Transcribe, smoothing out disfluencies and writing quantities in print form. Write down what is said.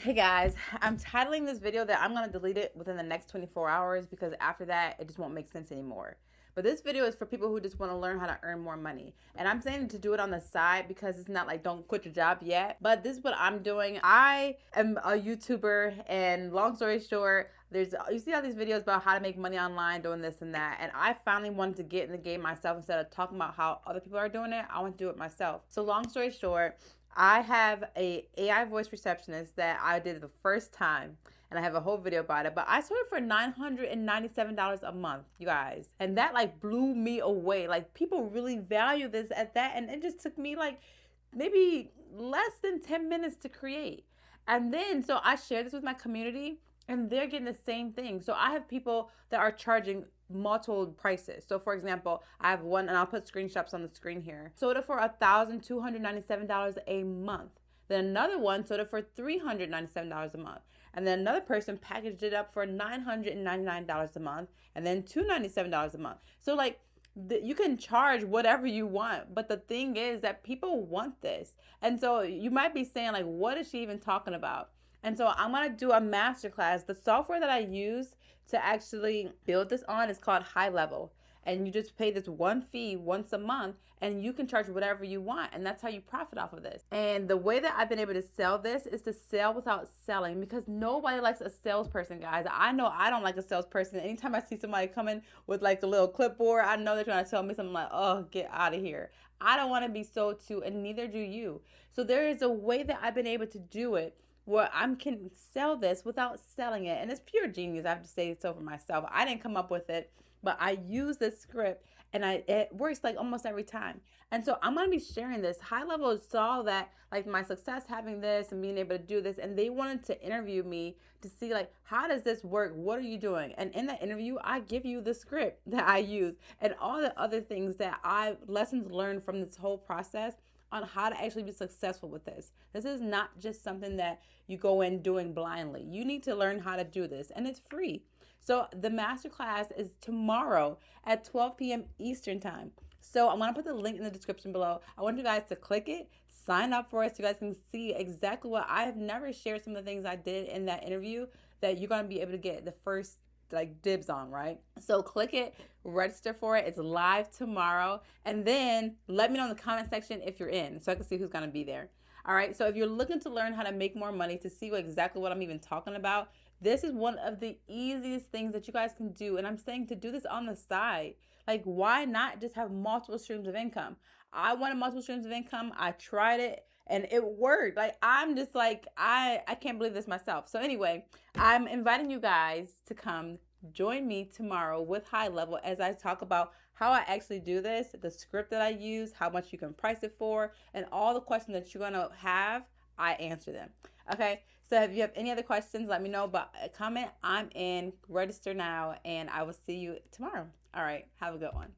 Hey guys, I'm titling this video that I'm gonna delete it within the next 24 hours because after that it just won't make sense anymore. But this video is for people who just want to learn how to earn more money. And I'm saying to do it on the side because it's not like don't quit your job yet. But this is what I'm doing. I am a YouTuber, and long story short, you see all these videos about how to make money online doing this and that, and I finally wanted to get in the game myself. Instead of talking about how other people are doing it, I want to do it myself. So long story short, I have a AI voice receptionist that I did the first time, and I have a whole video about it. But I sold it for $997 a month, you guys, and that like blew me away. Like, people really value this at that, and it just took me like maybe less than 10 minutes to create. And then so I share this with my community, and they're getting the same thing. So I have people that are charging multiple prices. So for example, I have one, and I'll put screenshots on the screen here. Sold it for $1,297 a month. Then another one sold it for $397 a month. And then another person packaged it up for $999 a month, and then $297 a month. So like, you can charge whatever you want, but the thing is that people want this. And so you might be saying like, what is she even talking about? And so I'm going to do a masterclass. The software that I use to actually build this on is called High Level. And you just pay this one fee once a month, and you can charge whatever you want. And that's how you profit off of this. And the way that I've been able to sell this is to sell without selling, because nobody likes a salesperson, guys. I know I don't like a salesperson. Anytime I see somebody coming with like a little clipboard, I know they're trying to tell me something like, oh, get out of here. I don't want to be sold to, and neither do you. So there is a way that I've been able to do it where I can sell this without selling it. And it's pure genius. I have to say so for myself. I didn't come up with it, but I use this script, and it works like almost every time. And so I'm going to be sharing this. High Level saw that like my success having this and being able to do this, and they wanted to interview me to see like, how does this work? What are you doing? And in that interview, I give you the script that I use and all the other things that lessons learned from this whole process on how to actually be successful with this. This is not just something that you go in doing blindly. You need to learn how to do this, and it's free. So the masterclass is tomorrow at 12 p.m. Eastern time. So I'm going to put the link in the description below. I want you guys to click it, sign up for it, so you guys can see exactly what I have never shared. Some of the things I did in that interview that you're going to be able to get the first like dibs on, right? So click it, register for it. It's live tomorrow. And then let me know in the comment section if you're in, so I can see who's going to be there. All right. So if you're looking to learn how to make more money, to see exactly what I'm even talking about, this is one of the easiest things that you guys can do. And I'm saying to do this on the side. Like, why not just have multiple streams of income? I wanted multiple streams of income. I tried it, and it worked. Like, I'm just like, I can't believe this myself. So anyway, I'm inviting you guys to come join me tomorrow with High Level as I talk about how I actually do this, the script that I use, how much you can price it for, and all the questions that you're going to have, I answer them. Okay, so if you have any other questions, let me know. But comment, I'm in, register now, and I will see you tomorrow. All right, have a good one.